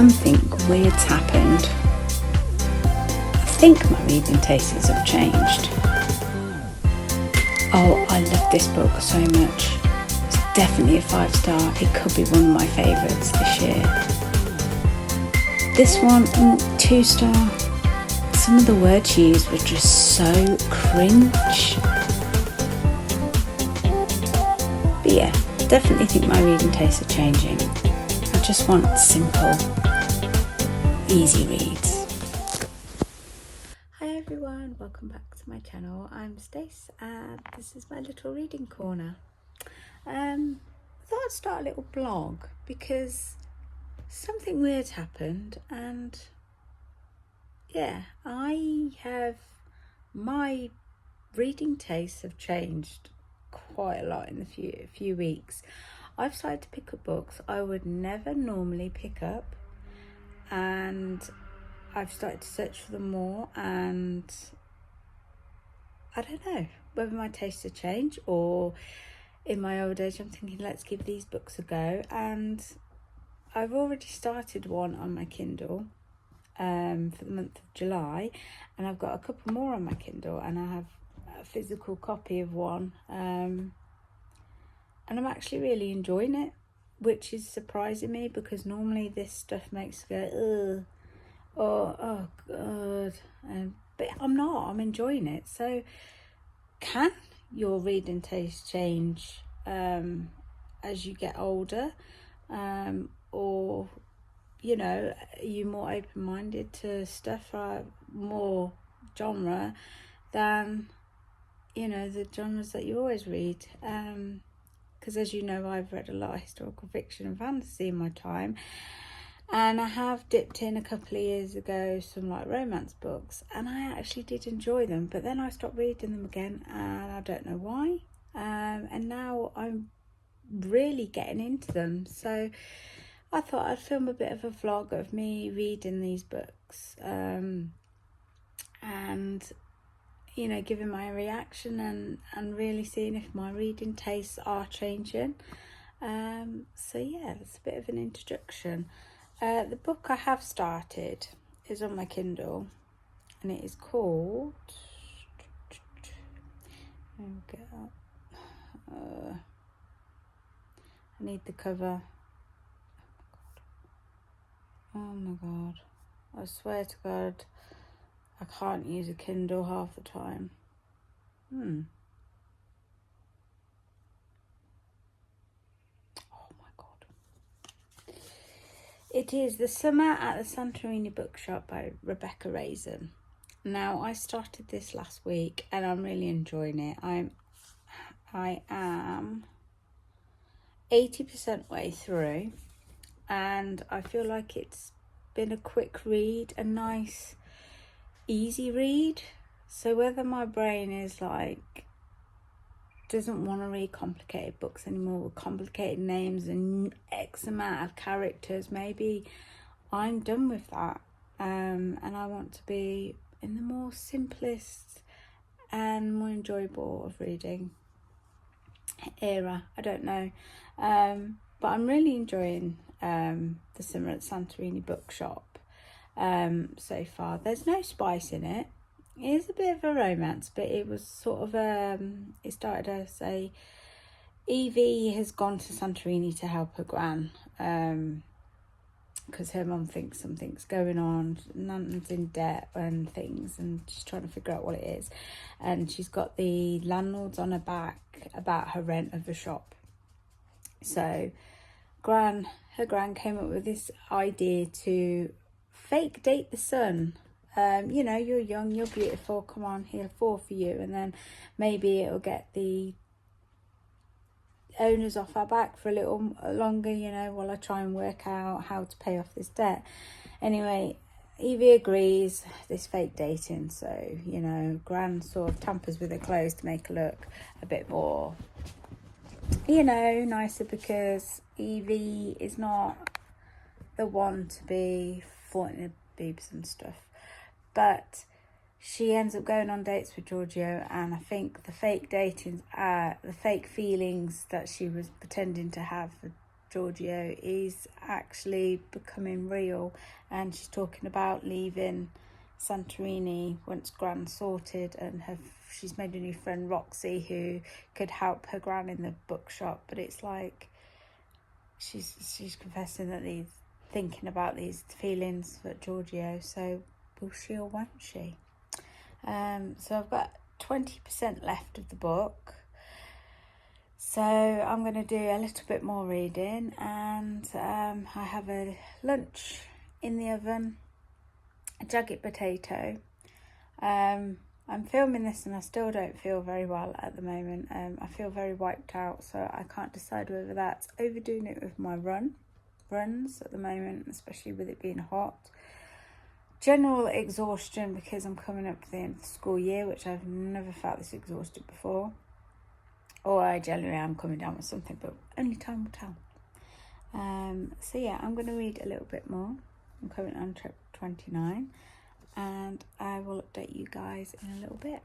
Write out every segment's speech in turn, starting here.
something weird's happened. I think my reading tastes have changed. Oh, I love this book so much. It's definitely a 5-star. It could be one of my favourites this year. This one, 2-star. Some of the words she used were just so cringe. But yeah, definitely think my reading tastes are changing. I just want simple, easy reads. Hi everyone, welcome back to my channel. I'm Stace and this is my little reading corner. I thought I'd start a little blog because something weird happened and yeah, my reading tastes have changed quite a lot in the few weeks. I've started to pick up books I would never normally pick up, and I've started to search for them more, and I don't know whether my tastes have changed or in my old age I'm thinking let's give these books a go, and I've already started one on my Kindle for the month of July, and I've got a couple more on my Kindle, and I have a physical copy of one, and I'm actually really enjoying it, which is surprising me because normally this stuff makes me go ugh, or oh god, but I'm not. I'm enjoying it. So can your reading taste change as you get older, or you know, are you more open-minded to stuff more genre than, you know, the genres that you always read? Because as you know, I've read a lot of historical fiction and fantasy in my time, and I have dipped in a couple of years ago some like romance books, and I actually did enjoy them, but then I stopped reading them again and I don't know why, and now I'm really getting into them. So I thought I'd film a bit of a vlog of me reading these books, and you know, giving my reaction and really seeing if my reading tastes are changing. So yeah, that's a bit of an introduction. The book I have started is on my Kindle, and it is called, I need the cover. Oh my god, I swear to God I can't use a Kindle half the time. Oh my god. It is The Summer at the Santorini Bookshop by Rebecca Raisin. Now, I started this last week and I'm really enjoying it. I am 80% way through, and I feel like it's been a quick read, a nice easy read. So whether my brain is like doesn't want to read complicated books anymore with complicated names and X amount of characters, maybe I'm done with that, and I want to be in the more simplest and more enjoyable of reading era. I don't know, but I'm really enjoying The Summer at Santorini Bookshop so far. There's no spice in it. It is a bit of a romance, but it was sort of it started as Evie has gone to Santorini to help her gran, because her mum thinks something's going on. Nan's in debt and things, and she's trying to figure out what it is, and she's got the landlords on her back about her rent of the shop. So her gran came up with this idea to fake date the son. You know, you're young, you're beautiful, come on, he'll fall for you, and then maybe it'll get the owners off our back for a little longer, you know, while I try and work out how to pay off this debt. Anyway, Evie agrees, this fake dating, so, you know, Gran sort of tampers with her clothes to make her look a bit more, you know, nicer, because Evie is not the one to be flaunting her boobs and stuff. But she ends up going on dates with Giorgio, and I think the fake dating, the fake feelings that she was pretending to have Giorgio is actually becoming real, and she's talking about leaving Santorini once Gran's sorted, and she's made a new friend, Roxy, who could help her Gran in the bookshop. But it's like she's confessing that he's thinking about these feelings for Giorgio. So will she or won't she? So I've got 20% left of the book. So I'm going to do a little bit more reading, and I have a lunch in the oven, a jagged potato. I'm filming this and I still don't feel very well at the moment. I feel very wiped out, so I can't decide whether that's overdoing it with my runs at the moment, especially with it being hot. General exhaustion because I'm coming up to the end of the school year, which I've never felt this exhausted before. Or I generally am coming down with something, but only time will tell. So yeah, I'm going to read a little bit more. I'm currently on chapter 29, and I will update you guys in a little bit.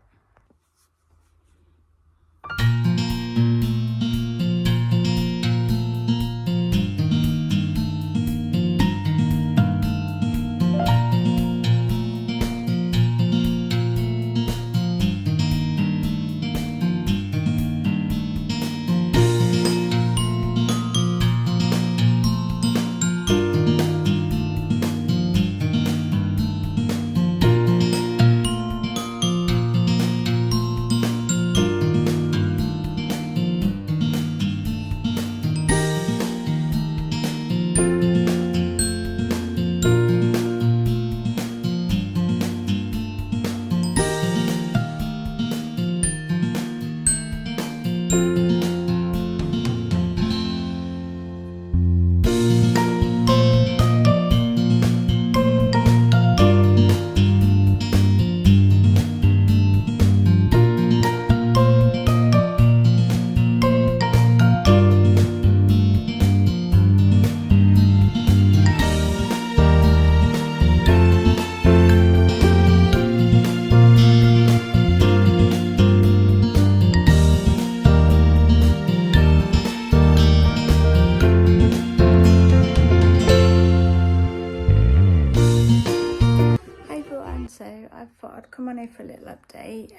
I thought I'd come on here for a little update.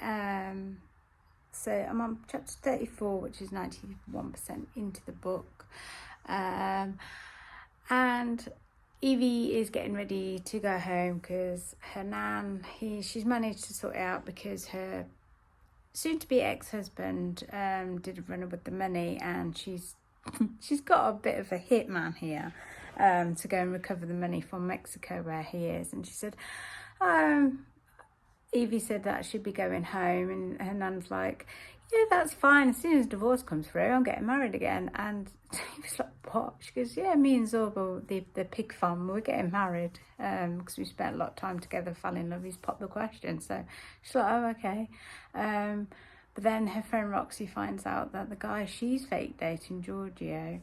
So I'm on chapter 34, which is 91% into the book. And Evie is getting ready to go home because her nan, she's managed to sort it out because her soon-to-be ex-husband did a runner with the money, and she's got a bit of a hitman here to go and recover the money from Mexico where he is. And she said, Evie said that she'd be going home, and her nan's like, yeah, that's fine. As soon as divorce comes through, I'm getting married again. And he was like, what? She goes, yeah, me and Zorba, the pig farm, we're getting married because we spent a lot of time together, fell in love. He's popped the question. So she's like, oh, okay. But then her friend Roxy finds out that the guy she's fake dating, Giorgio,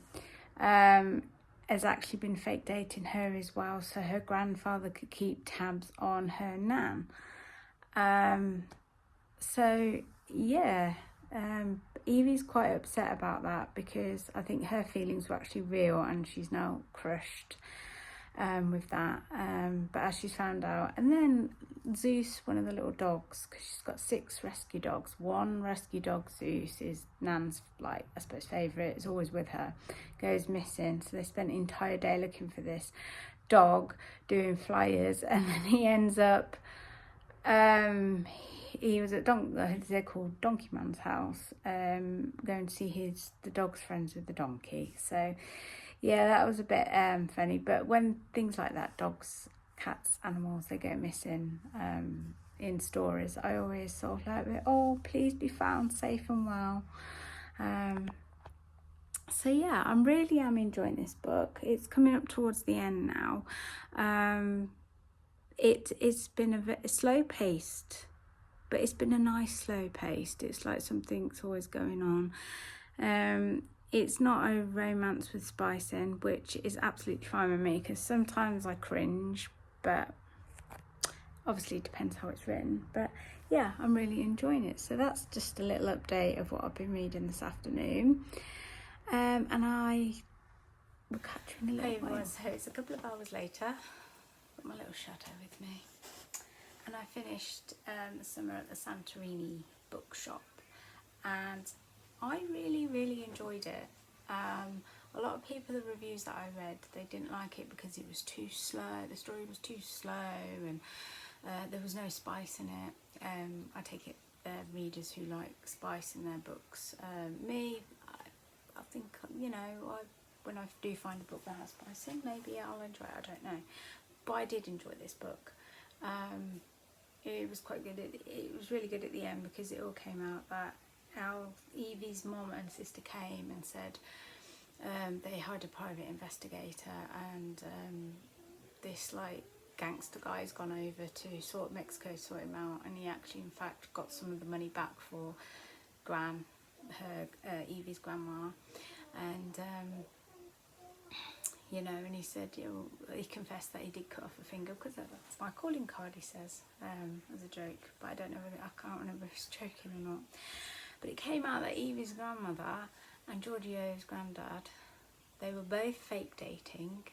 has actually been fake dating her as well, so her grandfather could keep tabs on her nan. So yeah, Evie's quite upset about that because I think her feelings were actually real, and she's now crushed with that. But as she's found out, and then Zeus, one of the little dogs, because she's got 6 rescue dogs. One rescue dog, Zeus, is Nan's, like, I suppose, favourite. It's always with her. Goes missing. So they spent the entire day looking for this dog, doing flyers, and then he ends up. He was at they're called Donkey Man's house, going to see the dog's friends with the donkey. So yeah, that was a bit funny. But when things like that, dogs, cats, animals, they go missing in stories, I always sort of like, oh, please be found safe and well. So yeah, I really am enjoying this book. It's coming up towards the end now. It's been a slow paced, but it's been a nice slow paced. It's like something's always going on. It's not a romance with spice in, which is absolutely fine with me, because sometimes I cringe, but obviously it depends how it's written. But yeah, I'm really enjoying it. So that's just a little update of what I've been reading this afternoon. And I We're catching a little Hey everyone, wave. so it's a couple of hours later. Got my little shadow with me, and I finished the summer at the Santorini bookshop, and I really enjoyed it. A lot of people, the reviews that I read, they didn't like it because it was too slow. The story was too slow, and there was no spice in it. I take it readers who like spice in their books. I think, you know, when I do find a book that has spice in, maybe I'll enjoy it. I don't know, but I did enjoy this book. It was quite good. It was really good at the end because it all came out that Evie's mom and sister came and said they hired a private investigator, and this like gangster guy's gone over to Mexico to sort him out, and he actually in fact got some of the money back for Gran, Evie's grandma, and you know, and he said, you know, he confessed that he did cut off a finger because that's my calling card, he says, as a joke, but I don't know whether, I can't remember if he's joking or not. But it came out that Evie's grandmother and Giorgio's granddad, they were both fake dating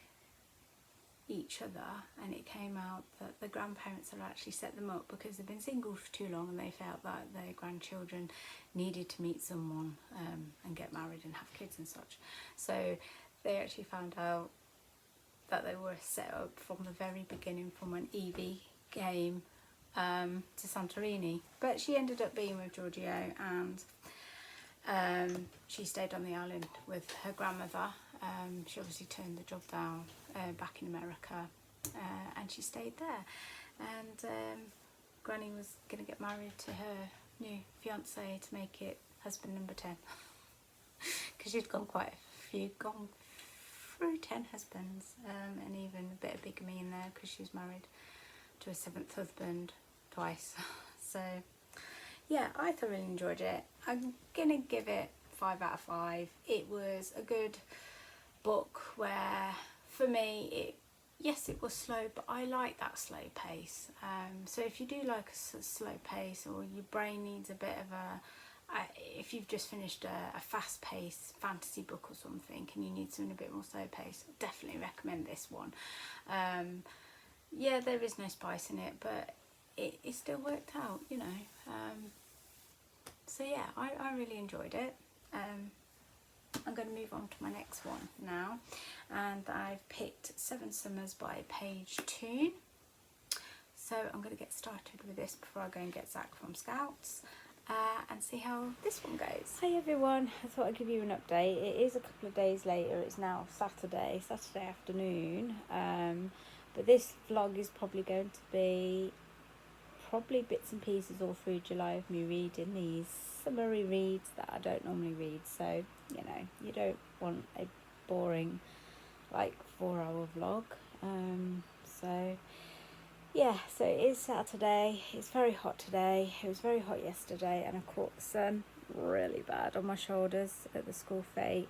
each other, and it came out that the grandparents had actually set them up because they've been single for too long, and they felt that their grandchildren needed to meet someone and get married and have kids and such. So they actually found out that they were set up from the very beginning, from when Evie came to Santorini. But she ended up being with Giorgio, and she stayed on the island with her grandmother. She obviously turned the job down back in America, and she stayed there. And Granny was going to get married to her new fiance to make it husband number 10, because she'd gone through 10 husbands, and even a bit of bigamy in there because she was married to a 7th husband twice. So yeah, I thoroughly enjoyed it. I'm gonna give it 5 out of 5. It was a good book where, for me, yes, it was slow, but I like that slow pace. So if you do like a slow pace, or your brain needs a bit of if you've just finished a fast-paced fantasy book or something and you need something a bit more slow paced, definitely recommend this one. Yeah, there is no spice in it, but it still worked out, you know. So yeah, I really enjoyed it. I'm going to move on to my next one now, and I've picked 7 Summers by Page 2. So I'm going to get started with this before I go and get Zach from Scouts, and see how this one goes. Hi everyone, I thought I'd give you an update. It is a couple of days later, it's now Saturday afternoon, but this vlog is probably going to be bits and pieces all through July of me reading these summary reads that I don't normally read. So, you know, you don't want a boring like 4-hour vlog. So yeah, so it is Saturday. It's very hot today. It was very hot yesterday, and I caught the sun really bad on my shoulders at the school fete.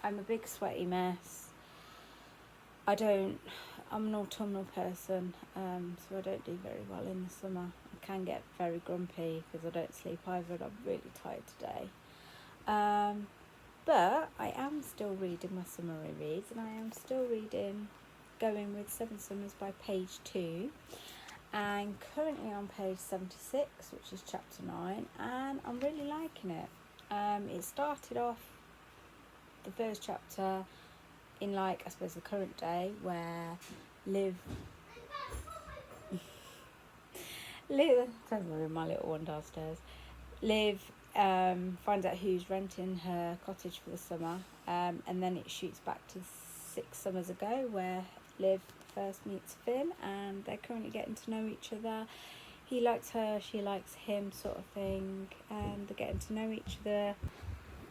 I'm a big sweaty mess. I'm an autumnal person, so I don't do very well in the summer. I can get very grumpy because I don't sleep either, and I'm really tired today. But I am still reading my summary reads, and I am still going with 7 Summers by Page 2. And currently on page 76, which is chapter 9, and I'm really liking it. It started off the first chapter in, like, I suppose the current day, where Liv, my little one downstairs, Liv finds out who's renting her cottage for the summer, and then it shoots back to 6 summers ago, where Liv first meets Finn, and they're currently getting to know each other. He likes her, she likes him, sort of thing, and they're getting to know each other.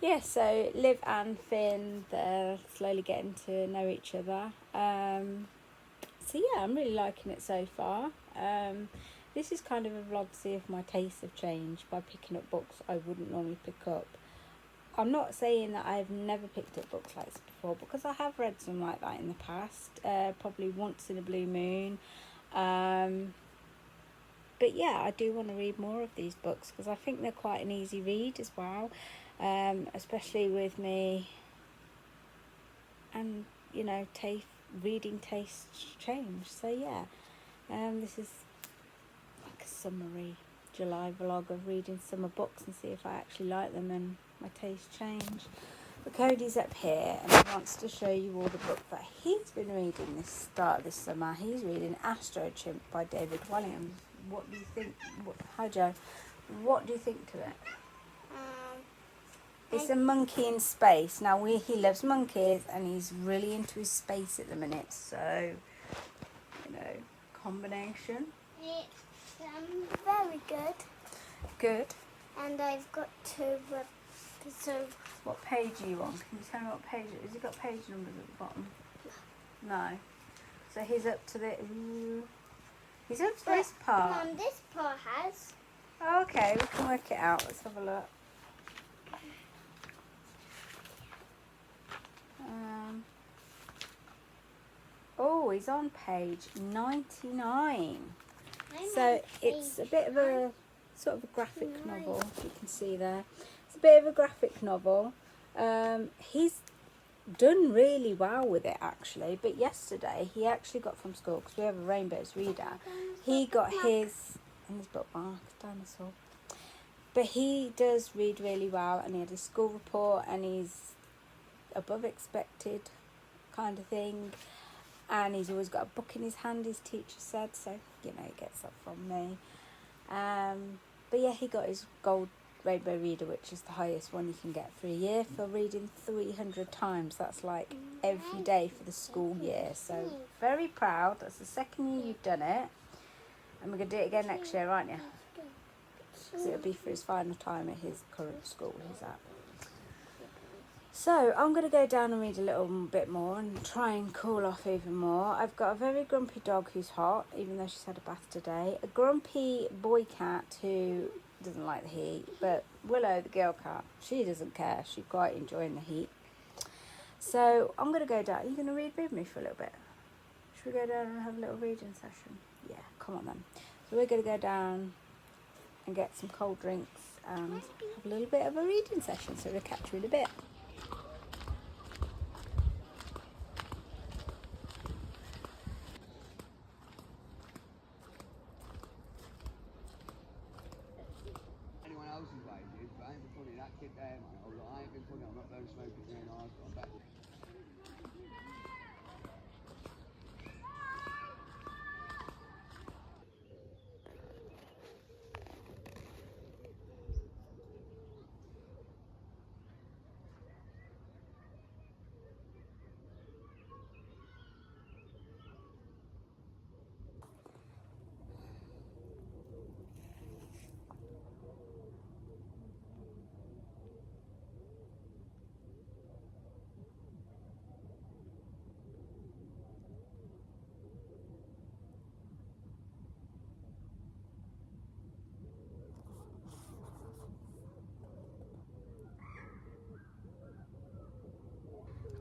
Yeah, so Liv and Finn, they're slowly getting to know each other. So yeah, I'm really liking it so far. This is kind of a vlog to see if my tastes have changed by picking up books I wouldn't normally pick up. I'm not saying that I've never picked up books like this before, because I have read some like that in the past, probably once in a blue moon. But yeah, I do want to read more of these books because I think they're quite an easy read as well, especially with me. And you know, reading tastes change. So yeah, this is like a summary July vlog of reading summer books and see if I actually like them and my taste change. But Cody's up here and he wants to show you all the books that he's been reading this summer. He's reading Astro Chimp by David Walliams. What do you think? Hi Joe. What do you think to it? It's a monkey in space. Now he loves monkeys and he's really into his space at the minute. So, you know, combination. It's very good. Good. And I've got to. So. What page are you on? Can you tell me what page? Has he got page numbers at the bottom? No. So he's up to the. He's up to this part. Mum, this part has. Oh, okay, we can work it out. Let's have a look. Oh, he's on page 99. So it's a bit of a sort of a graphic novel, if you can see there. It's a bit of a graphic novel. He's done really well with it actually, but yesterday he actually got from school, because we have a Rainbows reader, he got his bookmark, dinosaur. But he does read really well, and he had his school report and he's above expected kind of thing. And he's always got a book in his hand, his teacher said, so, you know, he gets that from me. But yeah, he got his gold rainbow reader, which is the highest one you can get for a year, for reading 300 times. That's like every day for the school year. So very proud. That's the second year you've done it. And we're going to do it again next year, aren't you? Because it'll be for his final time at his current school he's at. So I'm going to go down and read a little bit more and try and cool off even more. I've got a very grumpy dog who's hot, even though she's had a bath today. A grumpy boy cat who doesn't like the heat. But Willow, the girl cat, she doesn't care. She's quite enjoying the heat. So I'm going to go down. Are you going to read with me for a little bit? Should we go down and have a little reading session? Yeah, come on then. So we're going to go down and get some cold drinks and have a little bit of a reading session. So we'll catch you in a bit. Anyone else's wages, but I ain't been talking to that kid there, mate. I ain't been talking, I'm not blowing smoke at you and I've got back.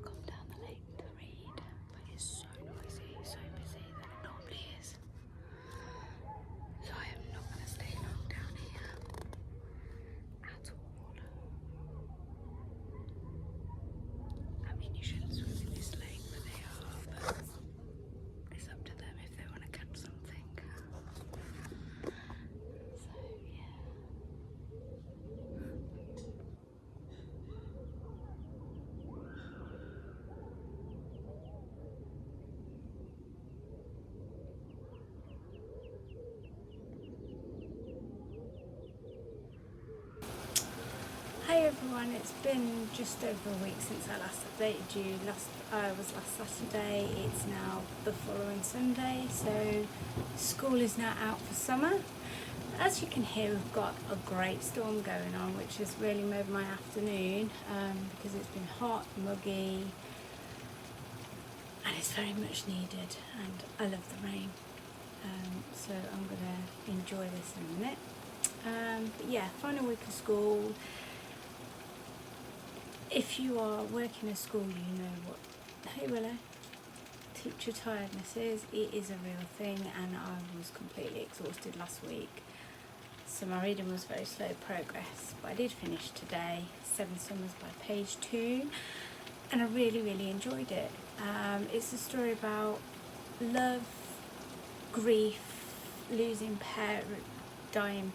Come down the lake to read, but it's so noisy, so busy that it normally is. So I am not going to stay long down here at all. I mean, you shouldn't swim in this lake where they are, but it's up to them if they want to catch something. So yeah. Hi everyone, it's been just over a week since I last updated you. Last Saturday, it's now the following Sunday, so school is now out for summer. As you can hear, we've got a great storm going on, which has really made my afternoon because it's been hot, muggy, and it's very much needed, and I love the rain. So I'm going to enjoy this in a minute. But yeah, final week of school. If you are working at school, you know what, hey Willow, teacher tiredness is. It is a real thing, and I was completely exhausted last week. So my reading was very slow progress, but I did finish today, 7 Summers by page 2, and I really, really enjoyed it. It's a story about love, grief, losing parents dying,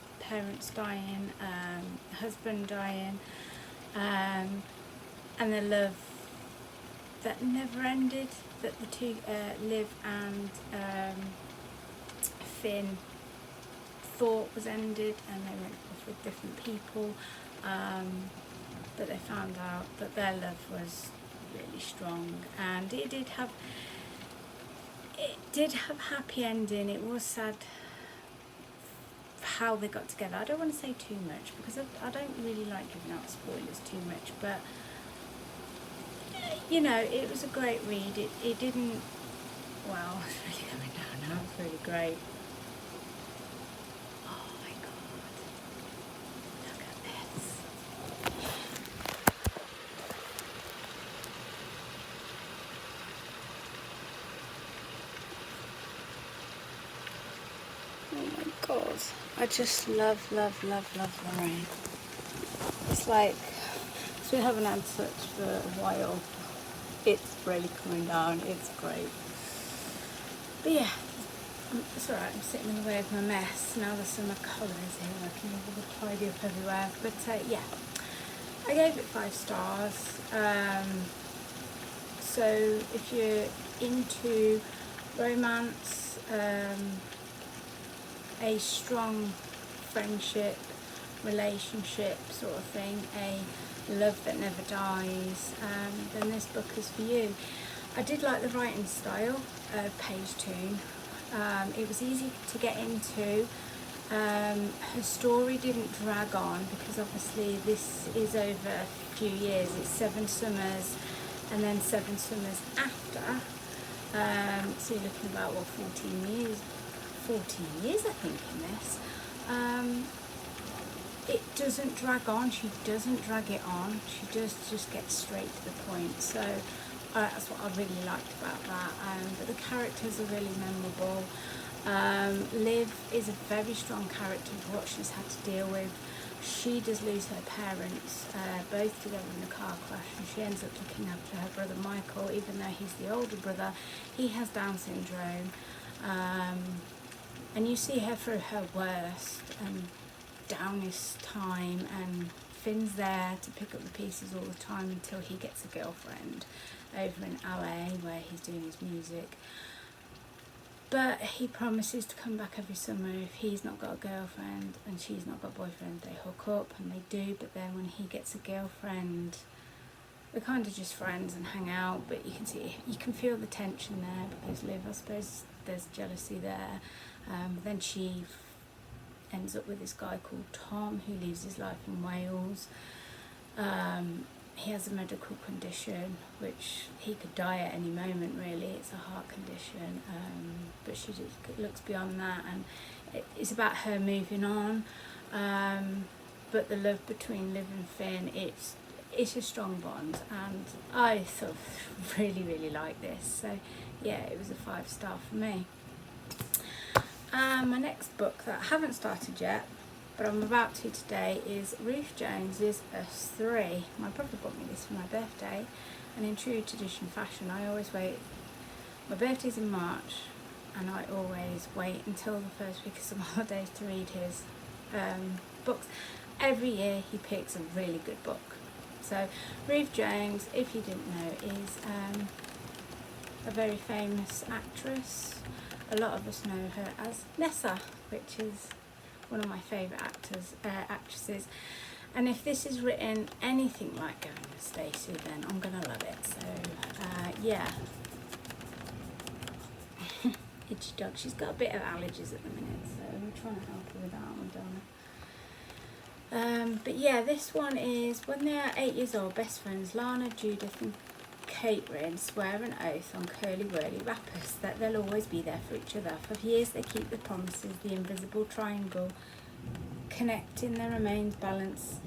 husband dying, and the love that never ended, that the two, Liv and Finn, thought was ended, and they went off with different people, but they found out that their love was really strong, and it did have a happy ending. It was sad how they got together. I don't want to say too much because I don't really like giving out spoilers too much, but you know, it was a great read. It didn't, well, it's really coming down now, it's really great. Oh my god, look at this. Oh my god, I just love the rain. It's like, so we haven't had such for a while. It's really coming down, it's great. But yeah, it's alright, I'm sitting in the way of my mess. Now there's some colours here, I can tidy up everywhere. But yeah, I gave it 5 stars. So if you're into romance, a strong friendship, relationship sort of thing, a love that never dies, then this book is for you. I did like the writing style, page turn. It was easy to get into. Her story didn't drag on because obviously this is over a few years. It's 7 summers and then 7 summers after. So you're looking about, what, 14 years? 14 years I think in this. It doesn't drag on, she doesn't drag it on, she just gets straight to the point. So that's what I really liked about that. But the characters are really memorable. Liv is a very strong character for what she's had to deal with. She does lose her parents, both together in a car crash, and she ends up looking after her brother Michael, even though he's the older brother. He has Down syndrome, and you see her through her worst and downest time, and Finn's there to pick up the pieces all the time until he gets a girlfriend over in LA where he's doing his music. But he promises to come back every summer if he's not got a girlfriend and she's not got a boyfriend. They hook up, and they do, but then when he gets a girlfriend, they're kind of just friends and hang out, but you can feel the tension there because Liv, I suppose there's jealousy there. Then she ends up with this guy called Tom who lives his life in Wales. He has a medical condition which he could die at any moment really. It's a heart condition, but she just looks beyond that, and it's about her moving on. But the love between Liv and Finn, it's a strong bond, and I sort of really like this. So yeah, it was a 5-star for me. My next book that I haven't started yet, but I'm about to today, is Ruth Jones's Us 3. My brother bought me this for my birthday, and in true tradition fashion, I always wait. My birthday's in March, and I always wait until the first week of summer holidays to read his books. Every year he picks a really good book. So Ruth Jones, if you didn't know, is a very famous actress. A lot of us know her as Nessa, which is one of my favourite actresses. And if this is written anything like Going with Stacey, then I'm going to love it. So, yeah. Itchy dog. She's got a bit of allergies at the minute, so we're trying to help her with that, Madonna. But yeah, this one is, when they are 8 years old, best friends Lana, Judith and Caitlin swear an oath on curly whirly rappers that they'll always be there for each other. For years they keep the promises, the invisible triangle connecting their remains balance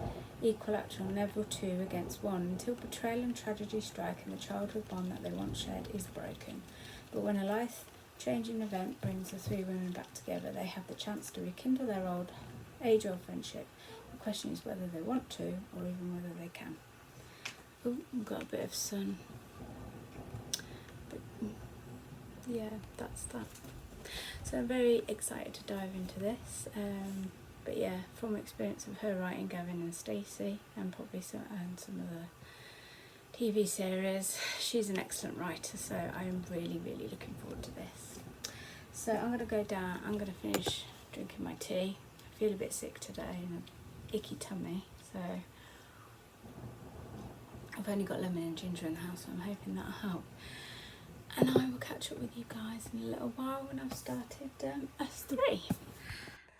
equal actual never 2 against 1, until betrayal and tragedy strike and the childhood bond that they once shared is broken. But when a life-changing event brings the 3 women back together, they have the chance to rekindle their age-old friendship. The question is whether they want to, or even whether they can. Oh, we've got a bit of sun. yeah, that's that. So I'm very excited to dive into this. But yeah, from experience of her writing Gavin and Stacey, and probably some of the TV series, she's an excellent writer, so I am really, really looking forward to this. So I'm going to go down, I'm going to finish drinking my tea. I feel a bit sick today and an icky tummy, so I've only got lemon and ginger in the house, so I'm hoping that'll help. And I will catch up with you guys in a little while when I've started S3.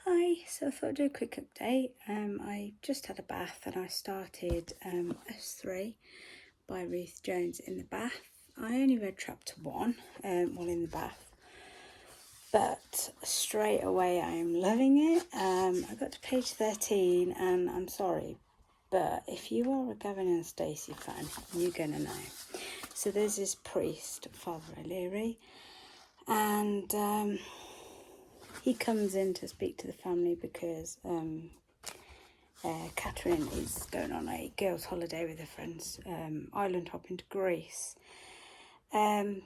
Hi, so I thought I'd do a quick update. I just had a bath and I started S3 by Ruth Jones in the bath. I only read chapter 1 while in the bath, but straight away I am loving it. I got to page 13 and I'm sorry, but if you are a Gavin and Stacey fan, you're gonna know. So there's this priest, Father O'Leary, and he comes in to speak to the family because Catherine is going on a girls' holiday with her friends, island hopping to Greece. And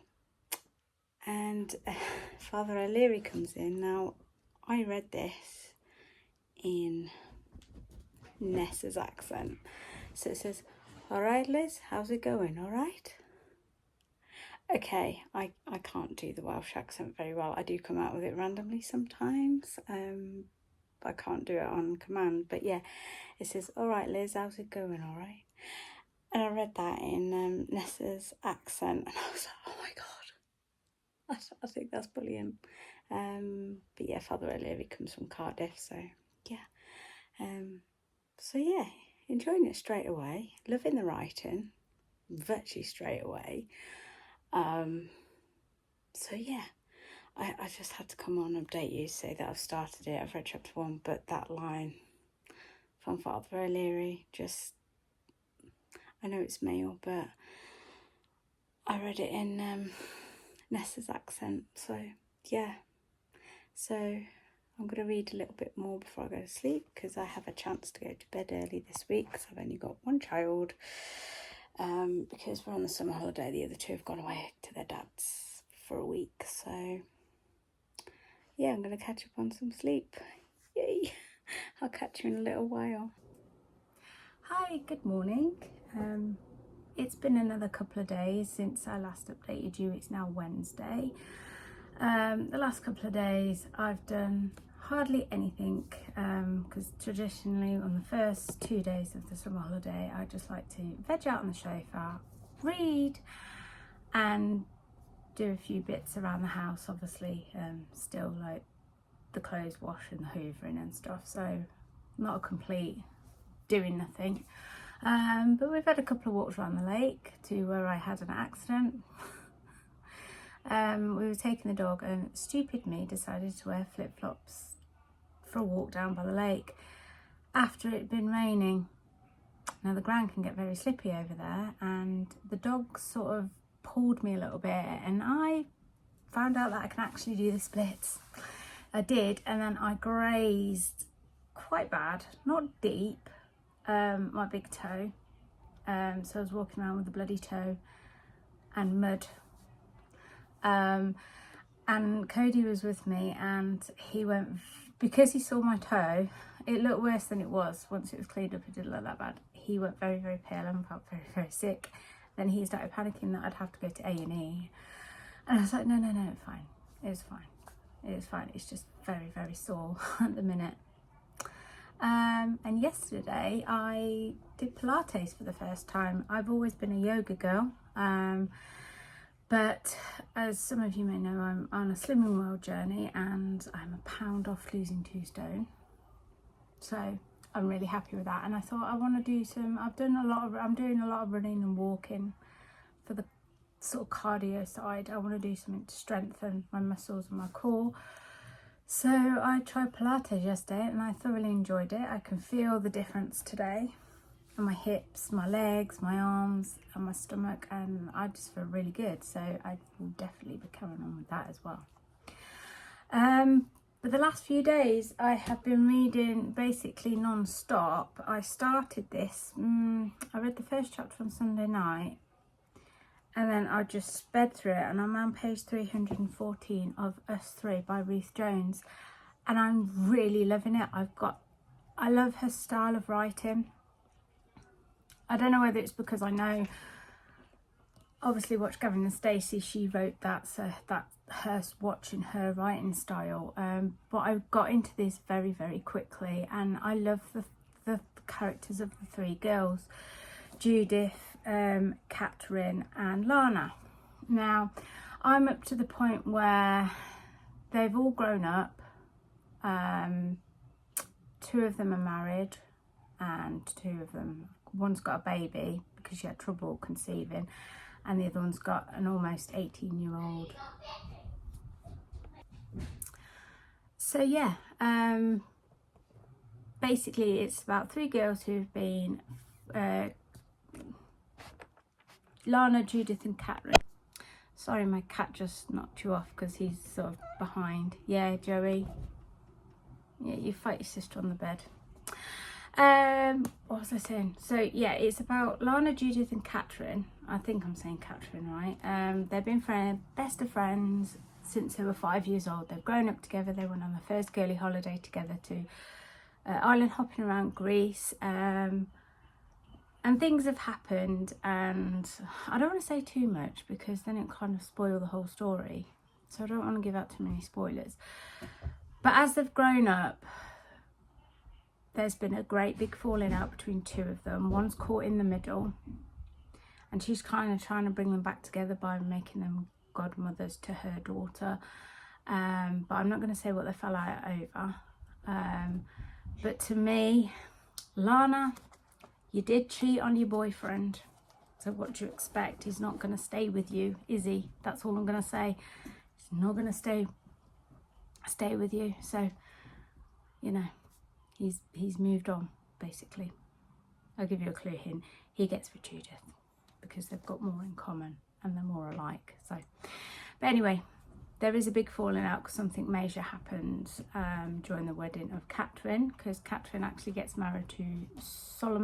Father O'Leary comes in. Now, I read this in Nessa's accent. So it says, "All right, Liz, how's it going? All right?" Okay, I can't do the Welsh accent very well. I do come out with it randomly sometimes. I can't do it on command. But yeah, it says, "All right, Liz, how's it going? All right?" And I read that in Nessa's accent, and I was like, "Oh my god, I think that's brilliant." But yeah, Father O'Leary comes from Cardiff, so yeah. So yeah, enjoying it straight away. Loving the writing, virtually straight away. So yeah, I just had to come on and update you, say that I've started it. I've read chapter 1, but that line from Father O'Leary, just, I know it's male, but I read it in Nessa's accent, so yeah. So I'm going to read a little bit more before I go to sleep, because I have a chance to go to bed early this week, because I've only got one child, because we're on the summer holiday. The other two have gone away to their dads for a week, so yeah, I'm going to catch up on some sleep. Yay! I'll catch you in a little while. Hi, good morning. It's been another couple of days since I last updated you. It's now Wednesday. The last couple of days I've done hardly anything, because traditionally on the first 2 days of the summer holiday I just like to veg out on the sofa, read and do a few bits around the house, obviously, still like the clothes wash and the hoovering and stuff, so not a complete doing nothing. But we've had a couple of walks around the lake to where I had an accident. We were taking the dog and stupid me decided to wear flip-flops for a walk down by the lake after it had been raining. Now the ground can get very slippy over there, and the dog sort of pulled me a little bit, and I found out that I can actually do the splits. I did, and then I grazed quite bad, not deep, my big toe. So I was walking around with a bloody toe and mud. And Cody was with me, and he went, because he saw my toe, it looked worse than it was. Once it was cleaned up, it didn't look that bad. He went very, very pale and felt very, very sick. Then he started panicking that I'd have to go to A&E. And I was like, no, it's fine. It's fine. It's fine. It's just very, very sore at the minute. And yesterday I did Pilates for the first time. I've always been a yoga girl. But as some of you may know, I'm on a Slimming World journey, and I'm a pound off losing 2 stone. So I'm really happy with that. And I thought I want to do I'm doing a lot of running and walking for the sort of cardio side. I want to do something to strengthen my muscles and my core. So I tried Pilates yesterday and I thoroughly enjoyed it. I can feel the difference today on my hips, my legs, my arms and my stomach, and I just feel really good. So I will definitely be carrying on with that as well. But the last few days I have been reading basically non-stop. I started this, I read the first chapter on Sunday night, and then I just sped through it, and I'm on page 314 of Us Three by Ruth Jones, and I'm really loving it. I love her style of writing. I don't know whether it's because I know, obviously watch Gavin and Stacey, she wrote that, so that her watching her writing style, but I got into this very, very quickly, and I love the characters of the three girls, Judith, Catherine and Lana. Now I'm up to the point where they've all grown up. Two of them are married, and one's got a baby because she had trouble conceiving, and the other one's got an almost 18-year-old. So yeah, basically it's about three girls who've been Lana, Judith and Catherine. Sorry, my cat just knocked you off because he's sort of behind. Yeah, Joey. Yeah, you fight your sister on the bed. What was I saying? So yeah, it's about Lana, Judith and Catherine. I think I'm saying Catherine right. They've been best of friends since they were 5 years old. They've grown up together. They went on their first girly holiday together to island hopping around Greece. And things have happened, and I don't want to say too much because then it kind of spoil the whole story. So I don't want to give out too many spoilers. But as they've grown up, there's been a great big falling out between two of them. One's caught in the middle, and she's kind of trying to bring them back together by making them godmothers to her daughter. But I'm not going to say what they fell out over. But to me, Lana, you did cheat on your boyfriend. So what do you expect? He's not going to stay with you, is he? That's all I'm going to say. He's not going to stay with you. So, you know, he's moved on, basically. I'll give you a clear hint. He gets with Judith because they've got more in common and they're more alike. So, but anyway, there is a big falling out because something major happens during the wedding of Catherine, because Catherine actually gets married to Sol,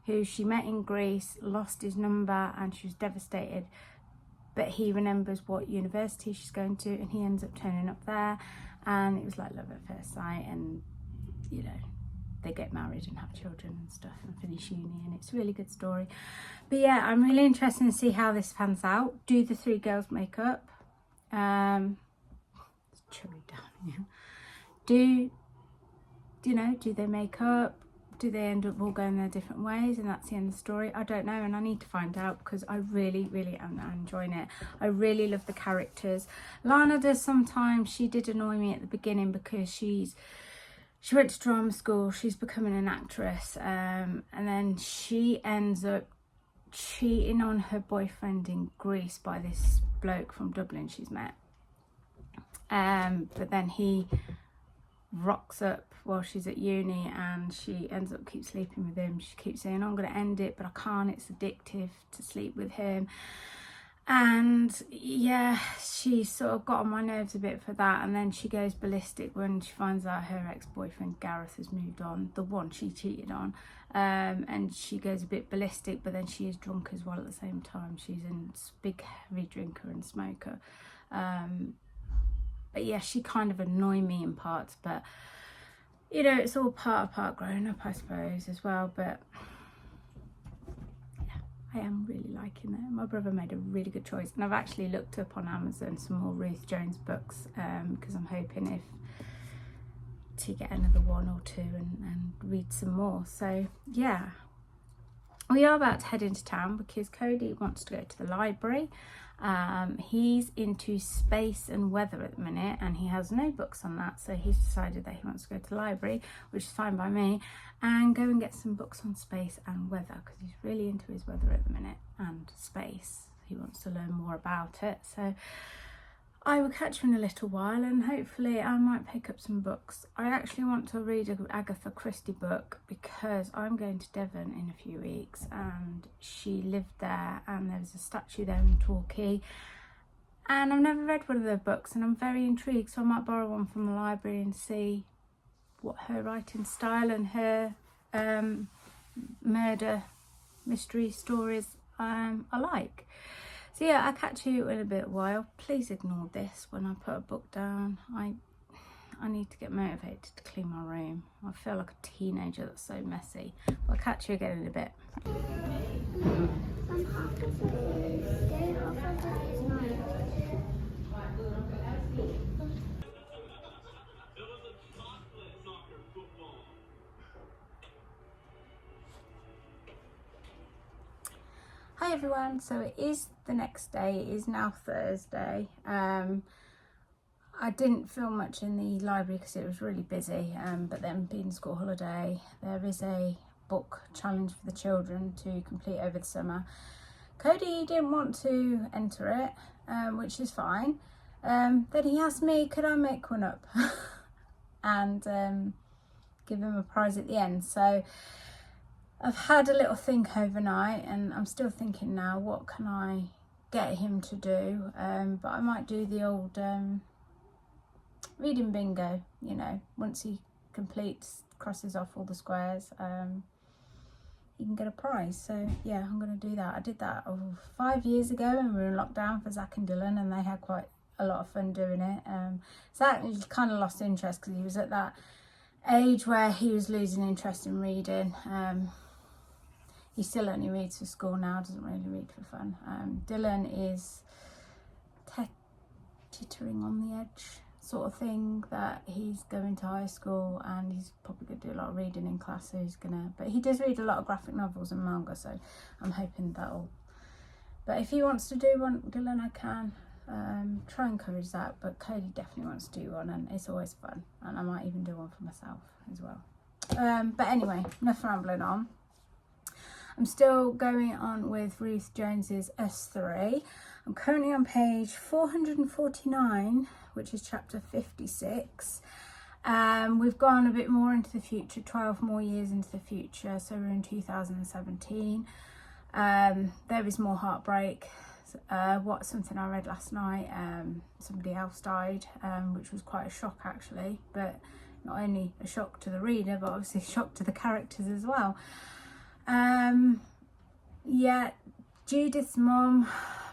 who she met in Greece, lost his number, and she was devastated. But he remembers what university she's going to, and he ends up turning up there, and it was like love at first sight, and you know, they get married and have children and stuff and finish uni, and it's a really good story. But yeah, I'm really interested to see how this pans out. Do the three girls make up? It's chilly down here. Do they make up? Do they end up all going their different ways and that's the end of the story? I don't know, and I need to find out because I really, really am enjoying it. I really love the characters. Lana does sometimes, she did annoy me at the beginning because she went to drama school, she's becoming an actress, and then she ends up cheating on her boyfriend in Greece by this bloke from Dublin she's met. But then he rocks up while she's at uni, and she ends up keep sleeping with him. She keeps saying, I'm going to end it, but I can't, it's addictive to sleep with him. And yeah, she sort of got on my nerves a bit for that, and then she goes ballistic when she finds out her ex-boyfriend Gareth has moved on, the one she cheated on, and she goes a bit ballistic, but then she is drunk as well at the same time. She's a big heavy drinker and smoker. But yeah, she kind of annoyed me in parts, but you know, it's all part growing up, I suppose, as well. But yeah, I am really liking it. My brother made a really good choice, and I've actually looked up on Amazon some more Ruth Jones books because I'm hoping to get another one or two and read some more. So yeah, we are about to head into town because Cody wants to go to the library. He's into space and weather at the minute, and he has no books on that, so he's decided that he wants to go to the library, which is fine by me, and go and get some books on space and weather because he's really into his weather at the minute and space. He wants to learn more about it, so I will catch him in a little while, and hopefully I might pick up some books. I actually want to read an Agatha Christie book because I'm going to Devon in a few weeks, and she lived there, and there's a statue there in Torquay, and I've never read one of their books, and I'm very intrigued, so I might borrow one from the library and see what her writing style and her murder mystery stories I like. So yeah, I'll catch you in a bit while. Please ignore this when I put a book down. I need to get motivated to clean my room. I feel like a teenager that's so messy. I'll catch you again in a bit. I'm half of it. Day half of it is mine. Hi everyone, so it is the next day. It is now Thursday. I didn't film much in the library because it was really busy, but then being school holiday, there is a book challenge for the children to complete over the summer. Cody didn't want to enter it, which is fine. Then he asked me, could I make one up and give him a prize at the end. So I've had a little think overnight, and I'm still thinking now, what can I get him to do? But I might do the old reading bingo, you know, once he completes, crosses off all the squares, you can get a prize. So yeah, I'm going to do that. I did that 5 years ago when we were in lockdown for Zach and Dylan, and they had quite a lot of fun doing it. Zach kind of lost interest because he was at that age where he was losing interest in reading. He still only reads for school now, doesn't really read for fun. Dylan is teetering on the edge sort of thing, that he's going to high school and he's probably going to do a lot of reading in class, so he's gonna, but he does read a lot of graphic novels and manga, so I'm hoping that'll, but if he wants to do one, Dylan, I can try and encourage that, but Cody definitely wants to do one, and it's always fun, and I might even do one for myself as well. But anyway, enough rambling on. I'm still going on with Ruth Jones's S3. I'm currently on page 449, which is chapter 56. We've gone a bit more into the future, 12 more years into the future, so we're in 2017. There is more heartbreak. Something I read last night, somebody else died, which was quite a shock actually, but not only a shock to the reader, but obviously a shock to the characters as well. Yeah, Judith's mum,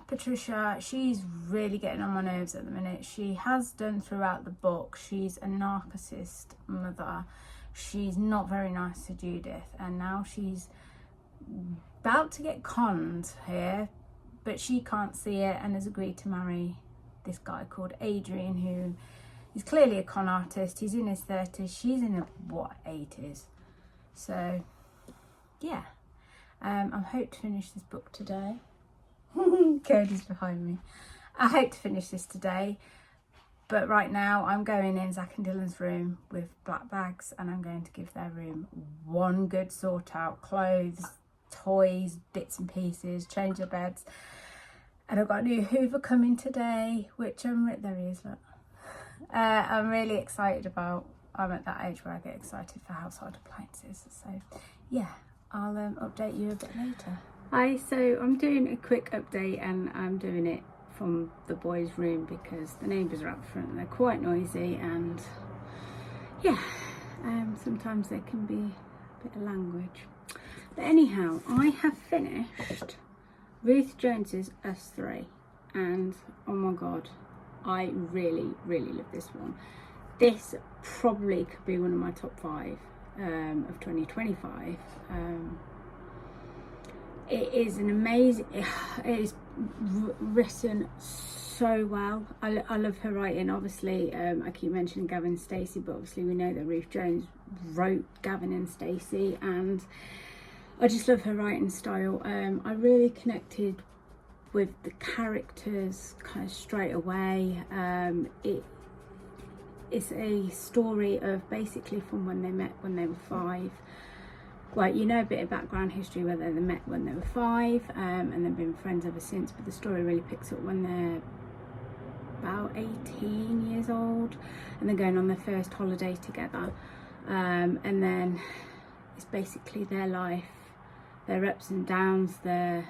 Patricia, she's really getting on my nerves at the minute. She has done throughout the book. She's a narcissist mother. She's not very nice to Judith, and now she's about to get conned here, but she can't see it and has agreed to marry this guy called Adrian, who is clearly a con artist. He's in his 30s, she's in her 80s. So yeah, I hope to finish this book today. Cody's behind me. I hope to finish this today, but right now I'm going in Zach and Dylan's room with black bags, and I'm going to give their room one good sort out. Clothes, toys, bits and pieces, change their beds. And I've got a new Hoover coming today, which there he is, look. I'm really excited about. I'm at that age where I get excited for household appliances, so yeah, I'll update you a bit later. Hi, so I'm doing a quick update, and I'm doing it from the boys' room because the neighbours are up front and they're quite noisy, and yeah, sometimes there can be a bit of language. But anyhow, I have finished Ruth Jones's S3, and oh my god, I really love this one. This probably could be one of my top 5 of 2025. It is an amazing, it is written so well. I love her writing. Obviously, I keep mentioning Gavin and Stacey, but obviously we know that Ruth Jones wrote Gavin and Stacey, and I just love her writing style. I really connected with the characters kind of straight away. It's a story of basically from when they met when they were 5. Well, you know a bit of background history where they met when they were 5, and they've been friends ever since, but the story really picks up when they're about 18 years old and they're going on their first holiday together, and then it's basically their life, their ups and downs, their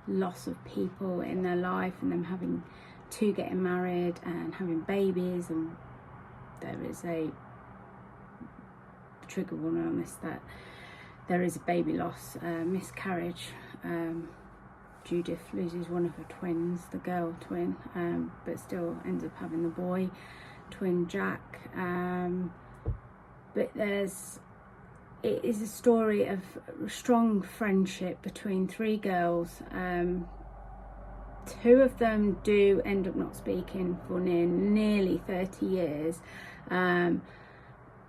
loss of people in their life, and them having to getting married and having babies, and there is a trigger warning on this, that there is a baby loss, miscarriage. Judith loses one of her twins, the girl twin, but still ends up having the boy twin Jack. But it is a story of strong friendship between three girls. Two of them do end up not speaking for nearly 30 years,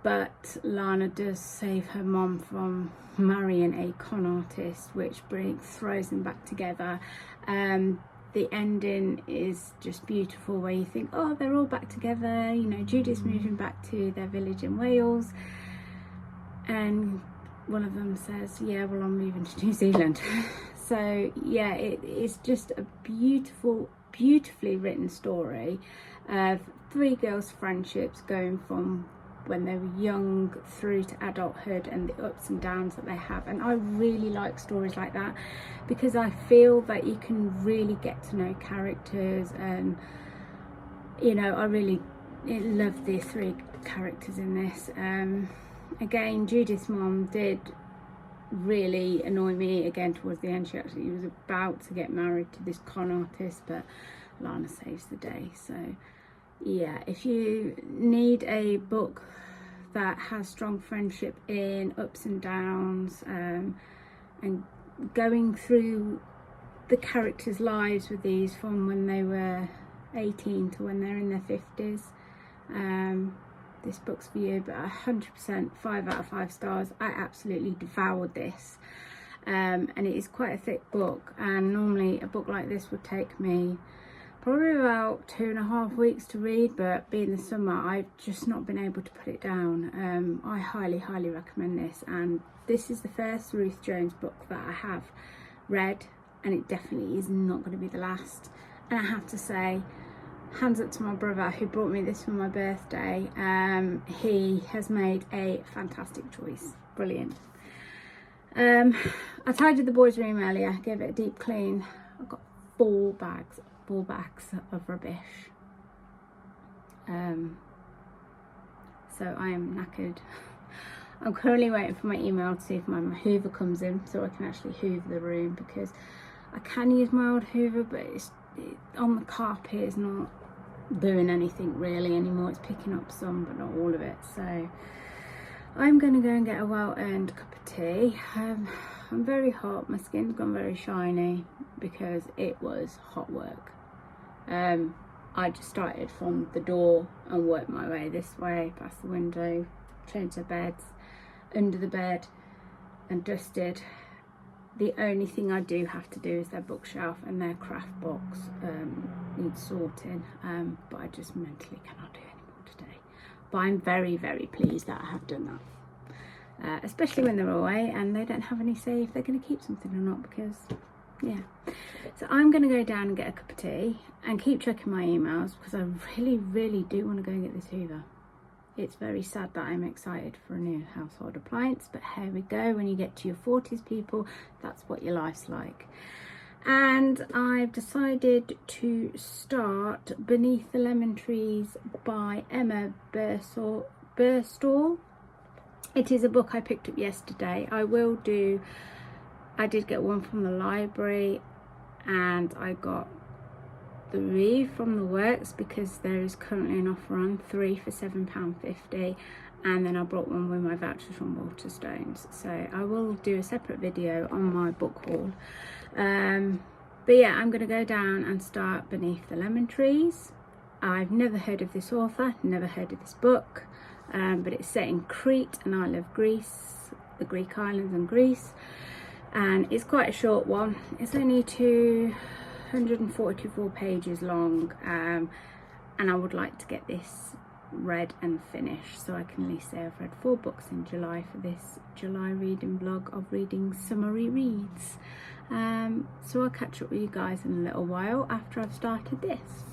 but Lana does save her mom from marrying a con artist, which throws them back together. The ending is just beautiful, where you think, oh, they're all back together, you know, Judith's moving back to their village in Wales, and one of them says, yeah, well, I'm moving to New Zealand. So yeah, it is just a beautifully written story of three girls' friendships going from when they were young through to adulthood, and the ups and downs that they have. And I really like stories like that, because I feel that you can really get to know characters, and you know, I really love the three characters in this. Again, Judith's mom did really annoy me again towards the end. She actually was about to get married to this con artist, but Lana saves the day. So yeah, if you need a book that has strong friendship in ups and downs, and going through the characters' lives with these from when they were 18 to when they're in their 50s, this book's for you. But 100% 5 out of 5 stars. I absolutely devoured this, and it is quite a thick book, and normally a book like this would take me probably about 2.5 weeks to read, but being the summer, I've just not been able to put it down. I highly recommend this, and this is the first Ruth Jones book that I have read, and it definitely is not going to be the last. And I have to say, hands up to my brother who brought me this for my birthday. He has made a fantastic choice. Brilliant. I tidied the boys' room earlier, gave it a deep clean. I've got 4 bags of rubbish. So I am knackered. I'm currently waiting for my email to see if my hoover comes in, so I can actually hoover the room, because I can use my old hoover, but on the carpet is not doing anything really anymore. It's picking up some, but not all of it. So I'm going to go and get a well-earned cup of tea. I'm very hot. My skin's gone very shiny because it was hot work. I just started from the door and worked my way this way, past the window, changed the beds, under the bed, and dusted. The only thing I do have to do is their bookshelf and their craft box needs sorting, but I just mentally cannot do any more today. But I'm very pleased that I have done that, especially when they're away and they don't have any say if they're going to keep something or not, because yeah. So I'm going to go down and get a cup of tea and keep checking my emails, because I really do want to go and get this hoover. It's very sad that I'm excited for a new household appliance, but here we go. When you get to your 40s, people, that's what your life's like. And I've decided to start Beneath the Lemon Trees by Emma Burstall. It is a book I picked up yesterday. I did get one from the library, and I got 3 from the works, because there is currently an offer on 3 for £7.50, and then I brought one with my vouchers from Waterstones. So I will do a separate video on my book haul, but yeah, I'm going to go down and start Beneath the Lemon Trees. I've never heard of this author, never heard of this book, but it's set in Crete, and I love Greece, the Greek islands and Greece, and it's quite a short one. It's only 244 pages long, and I would like to get this read and finished, so I can at least say I've read 4 books in July for this July reading blog of reading summary reads. So I'll catch up with you guys in a little while after I've started this.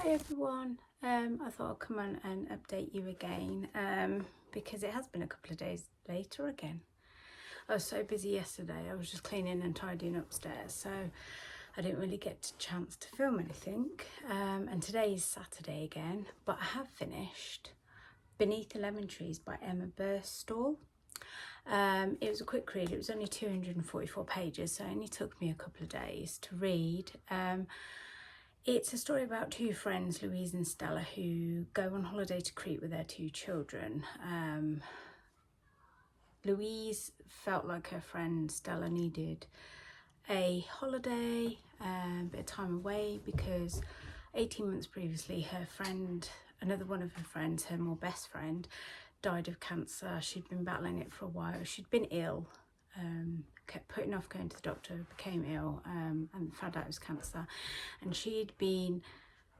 Hi everyone, I thought I'd come on and update you again because it has been a couple of days later again. I was so busy yesterday, I was just cleaning and tidying upstairs, so I didn't really get a chance to film anything. And today is Saturday again, but I have finished Beneath the Lemon Trees by Emma Burstall. It was a quick read, it was only 244 pages, so it only took me a couple of days to read. It's a story about two friends, Louise and Stella, who go on holiday to Crete with their two children. Louise felt like her friend Stella needed a holiday, a bit of time away, because 18 months previously her friend, another one of her friends, her more best friend, died of cancer. She'd been battling it for a while. She'd been ill, kept putting off going to the doctor, became ill, and found out it was cancer. And she'd been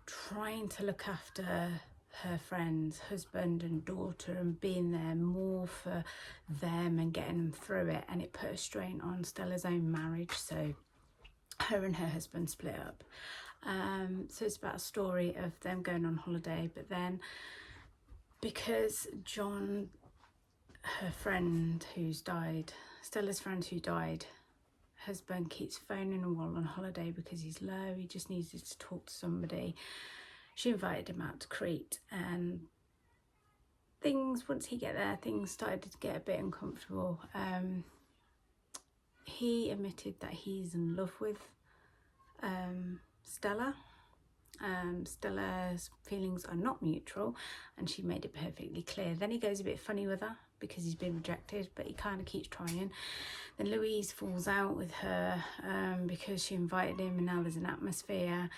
trying to look after her friend's husband and daughter and being there more for them and getting them through it, and it put a strain on Stella's own marriage, so her and her husband split up. So it's about a story of them going on holiday, but then because John, her friend who's died, Stella's friend who died, husband, keeps phoning him while on holiday because he's low, he just needed to talk to somebody. She invited him out to Crete, and once he get there, things started to get a bit uncomfortable. He admitted that he's in love with Stella. Stella's feelings are not mutual, and she made it perfectly clear. Then he goes a bit funny with her because he's been rejected, but he kind of keeps trying. Then Louise falls out with her because she invited him, and now there's an atmosphere.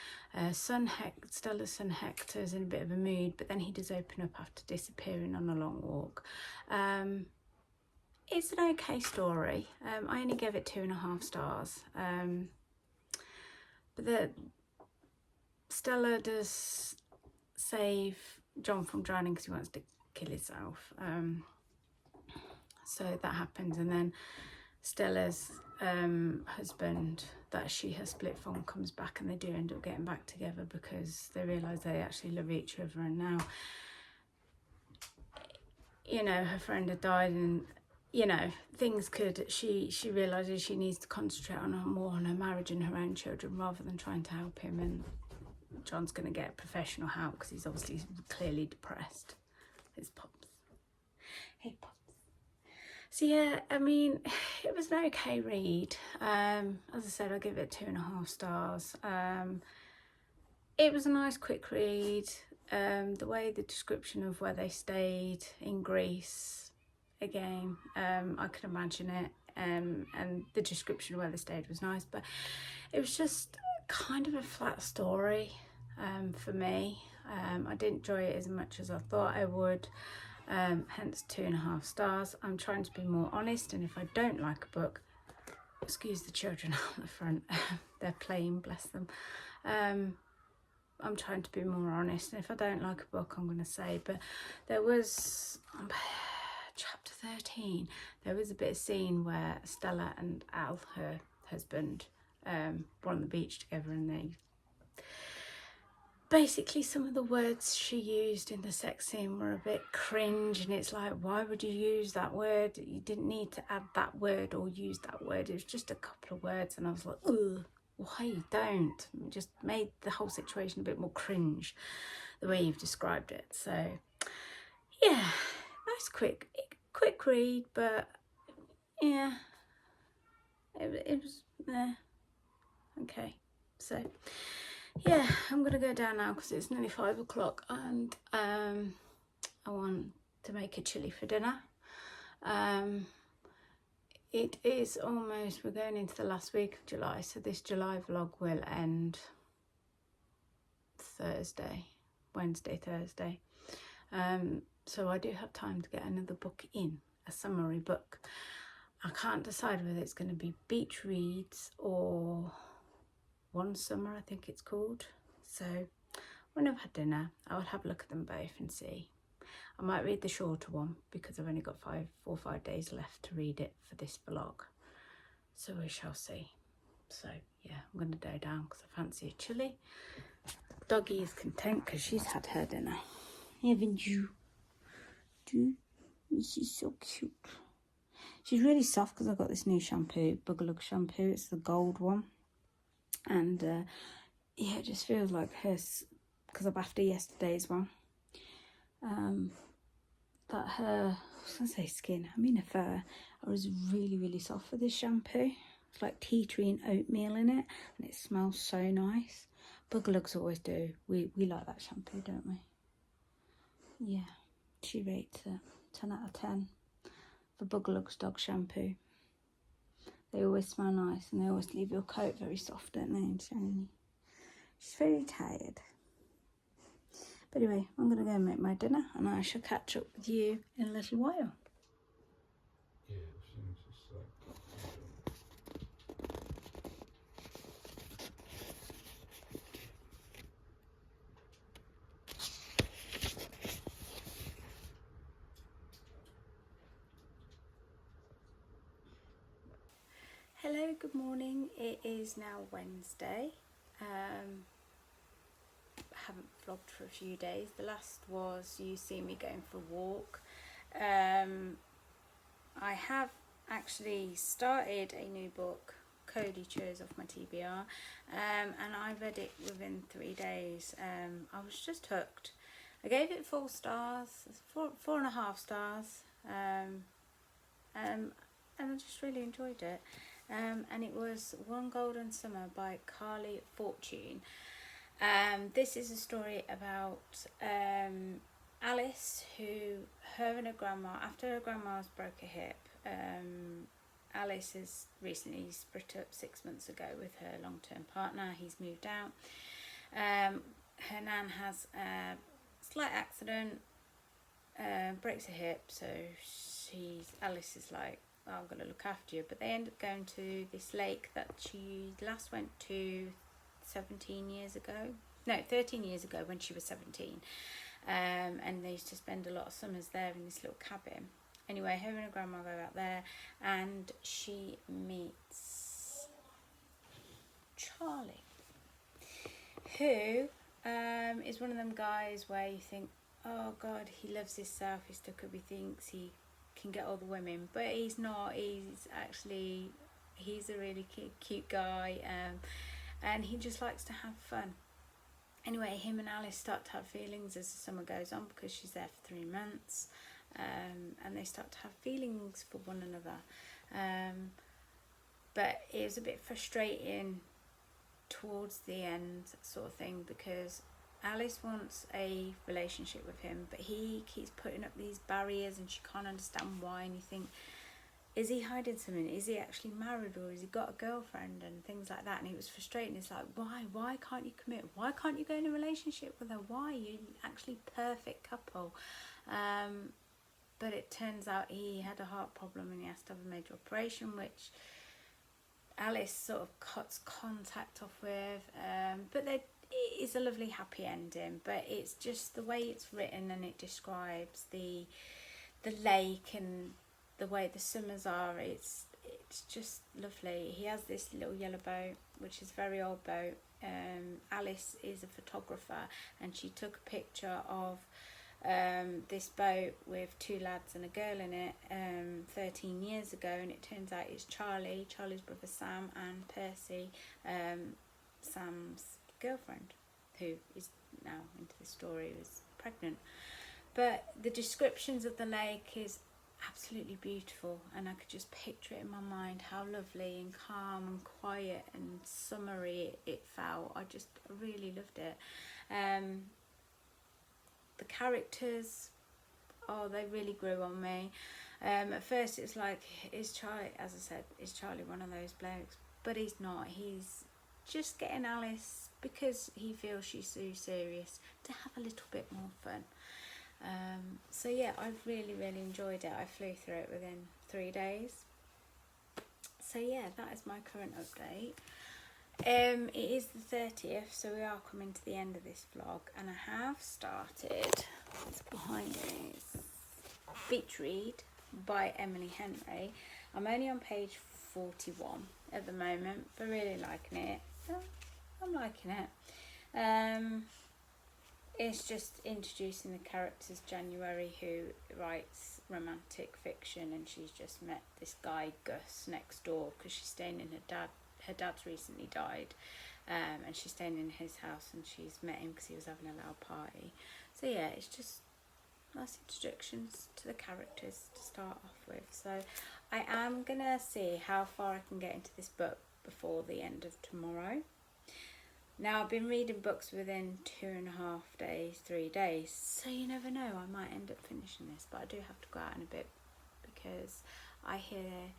Stella's son Hector's in a bit of a mood, but then he does open up after disappearing on a long walk. It's an okay story. I only gave it 2.5 stars. But Stella does save John from drowning because he wants to kill himself. So that happens, and then Stella's husband that she has split from comes back, and they do end up getting back together because they realise they actually love each other. And now, you know, her friend had died, and you know, things could, she realises she needs to concentrate on more on her marriage and her own children rather than trying to help him. And John's going to get professional help because he's obviously clearly depressed. It's Pops. Hey Pops. So yeah, I mean, it was an okay read. As I said, I'll give it 2.5 stars. It was a nice quick read. The way the description of where they stayed in Greece, again, I can imagine it, and the description of where they stayed was nice, but it was just kind of a flat story for me. I didn't enjoy it as much as I thought I would, hence 2.5 stars. I'm trying to be more honest, and if I don't like a book, excuse the children on the front, they're playing, bless them. I'm trying to be more honest, and if I don't like a book, I'm going to say. But there was chapter 13, there was a bit of scene where Stella and Al, her husband, were on the beach together, and they basically, some of the words she used in the sex scene were a bit cringe, and it's like, why would you use that word? You didn't need to add that word or use that word. It was just a couple of words, and I was like, ugh, why don't? It just made the whole situation a bit more cringe, the way you've described it. So yeah, nice quick read, but yeah, it was okay. So yeah, I'm gonna go down now because it's nearly 5 o'clock, and I want to make a chili for dinner. It is almost, we're going into the last week of July, so this July vlog will end Wednesday, Thursday. So I do have time to get another book in, a summary book. I can't decide whether it's going to be Beach Reads or One Summer, I think it's called. So when I've had dinner, I will have a look at them both and see. I might read the shorter one because I've only got 4 or 5 days left to read it for this vlog. So we shall see. So yeah, I'm going to go down because I fancy a chili. Doggy is content because she's had her dinner. Haven't you? She's so cute. She's really soft because I got this new shampoo, Boogaloo shampoo. It's the gold one. And yeah, it just feels like hers, because I bathed her yesterday's one. That her, I was going to say skin, I mean her fur, is really, really soft with this shampoo. It's like tea tree and oatmeal in it, and it smells so nice. Boogaloogs always do. We like that shampoo, don't we? Yeah, she rates it 10 out of 10 for Boogaloogs dog shampoo. They always smell nice, and they always leave your coat very soft, don't they, and shiny. She's very tired. But anyway, I'm going to go and make my dinner, and I shall catch up with you in a little while. Yeah, seems just like. Hello, good morning. It is now Wednesday. Haven't vlogged for a few days. The last was you see me going for a walk. I have actually started a new book, Cody chose off my TBR, and I read it within 3 days. I was just hooked. I gave it 4 stars, 4.5 stars, and I just really enjoyed it. And it was One Golden Summer by Carly Fortune. This is a story about Alice, who, her and her grandma, after her grandma's broke a hip, Alice has recently split up 6 months ago with her long-term partner. He's moved out. Her nan has a slight accident, breaks her hip, so Alice is like, oh, I'm going to look after you. But they end up going to this lake that she last went to 13 years ago when she was 17. And they used to spend a lot of summers there in this little cabin. Anyway, her and her grandma go out there, and she meets Charlie, who is one of them guys where you think, oh God, he loves himself, he's stuck up, he thinks he can get all the women, but he's not. He's a really cute guy, and he just likes to have fun. Anyway, him and Alice start to have feelings as the summer goes on, because she's there for 3 months, and they start to have feelings for one another. But it was a bit frustrating towards the end, sort of thing, because Alice wants a relationship with him, but he keeps putting up these barriers, and she can't understand why. And you think, is he hiding something? Is he actually married, or has he got a girlfriend, and things like that? And it was frustrating. It's like, why can't you commit? Why can't you go in a relationship with her? Why? You're actually perfect couple. But it turns out he had a heart problem, and he has to have a major operation, which Alice sort of cuts contact off with. But it is a lovely happy ending, but it's just the way it's written, and it describes the lake and the way the summers are. It's just lovely. He has this little yellow boat, which is a very old boat. Alice is a photographer, and she took a picture of this boat with 2 lads and a girl in it 13 years ago, and it turns out it's Charlie's brother Sam, and Percy, Sam's girlfriend, who is now into the story, was pregnant. But the descriptions of the lake is absolutely beautiful, and I could just picture it in my mind how lovely and calm and quiet and summery it felt. I really loved it. The characters, they really grew on me. At first it's like, is Charlie, as I said, is Charlie one of those blokes? But he's not. He's just getting Alice, because he feels she's so serious, to have a little bit more fun. So yeah, I've really enjoyed it. I flew through it within 3 days. So yeah, that is my current update. It is the 30th, so we are coming to the end of this vlog, and I have started, what's behind me, Beach Read by Emily Henry. I'm only on page 41 at the moment, but really liking it. I'm liking it. It's just introducing the characters. January, who writes romantic fiction, and she's just met this guy Gus next door because she's staying in her dad's recently died, and she's staying in his house, and she's met him because he was having a loud party. So yeah, it's just nice introductions to the characters to start off with. So I am gonna see how far I can get into this book before the end of tomorrow. Now, I've been reading books within 2.5 days, 3 days, so you never know, I might end up finishing this, but I do have to go out in a bit because I hear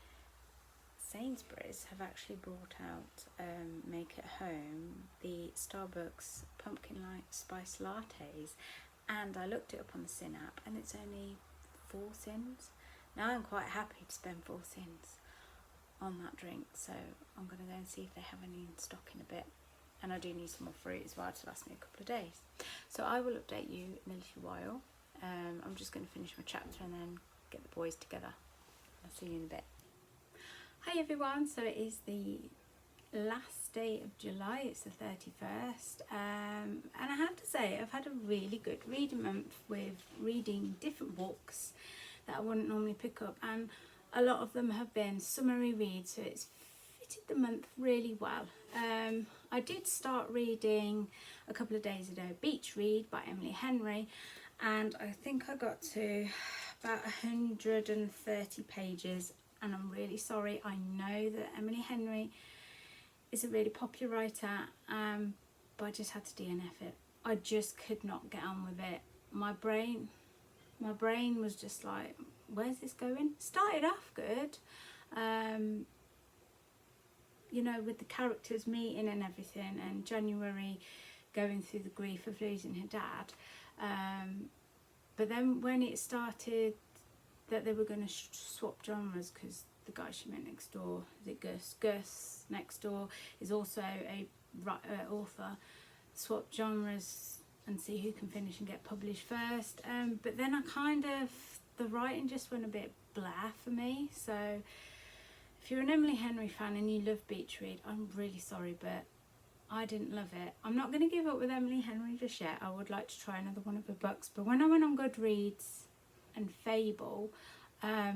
Sainsbury's have actually brought out Make It Home, the Starbucks pumpkin spice lattes, and I looked it up on the Sin app and it's only 4 cents. Now I'm quite happy to spend 4 cents on that drink, so I'm going to go and see if they have any in stock in a bit. And I do need some more fruit as well to last me a couple of days. So I will update you in a little while. I'm just going to finish my chapter and then get the boys together. I'll see you in a bit. Hi everyone, so it is the last day of July, it's the 31st. And I have to say, I've had a really good reading month with reading different books that I wouldn't normally pick up. And a lot of them have been summary reads, so it's fitted the month really well. I did start reading a couple of days ago Beach Read by Emily Henry, and I think I got to about 130 pages, and I'm really sorry. I know that Emily Henry is a really popular writer, but I just had to DNF it. I just could not get on with it. My brain was just like, where's this going? Started off good, you know, with the characters meeting and everything, and January going through the grief of losing her dad. But then when it started that they were going to swap genres, because the guy she met next door, is it Gus? Gus next door is also a author. Swap genres and see who can finish and get published first. But then the writing just went a bit blah for me. So if you're an Emily Henry fan and you love Beach Read, I'm really sorry, but I didn't love it. I'm not going to give up with Emily Henry just yet. I would like to try another one of her books. But when I went on Goodreads and Fable, I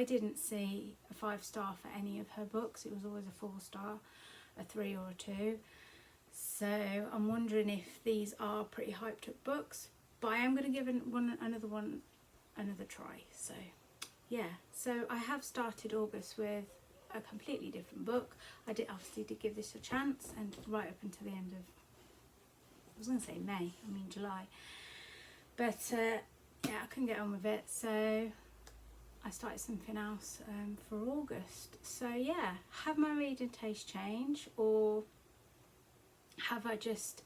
didn't see a 5-star for any of her books. It was always a 4-star, a 3 or a 2. So I'm wondering if these are pretty hyped up books. But I am going to give another try. So yeah, so I have started August with a completely different book. I did give this a chance, and right up until the end of, I was going to say May, I mean July. But yeah, I couldn't get on with it, so I started something else for August. So yeah, have my reading taste changed, or have I just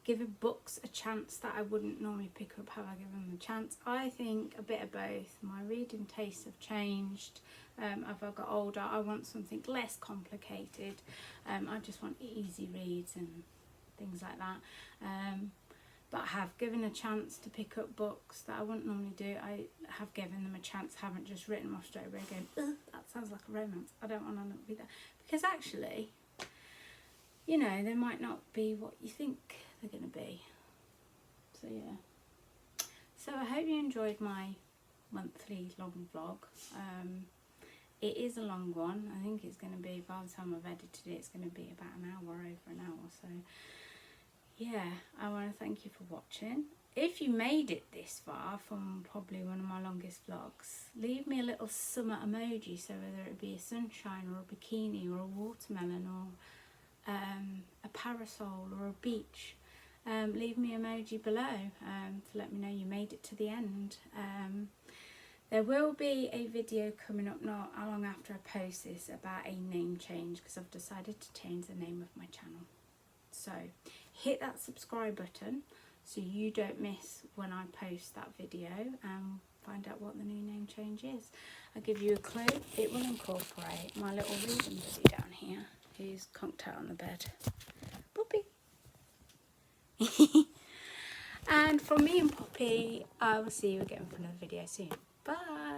given books a chance that I wouldn't normally pick up? Have I given them a chance? I think a bit of both. My reading tastes have changed. As I got older, I want something less complicated. I just want easy reads and things like that. But I have given a chance to pick up books that I wouldn't normally do. I have given them a chance, haven't just written them off straight away going, ugh, that sounds like a romance, I don't want to read that. Because actually, you know, they might not be what you think they're going to be. So yeah. So I hope you enjoyed my monthly long vlog. It is a long one. I think it's going to be, by the time I've edited it, it's going to be about an hour, over an hour. So yeah, I want to thank you for watching. If you made it this far from probably one of my longest vlogs, leave me a little summer emoji. So whether it be a sunshine or a bikini or a watermelon or a parasol or a beach, leave me an emoji below to let me know you made it to the end. There will be a video coming up not long after I post this about a name change, because I've decided to change the name of my channel. So hit that subscribe button so you don't miss when I post that video and find out what the new name change is. I'll give you a clue. It will incorporate my little reading buddy down here, who's conked out on the bed. Poppy. And from me and Poppy, I will see you again for another video soon. Bye.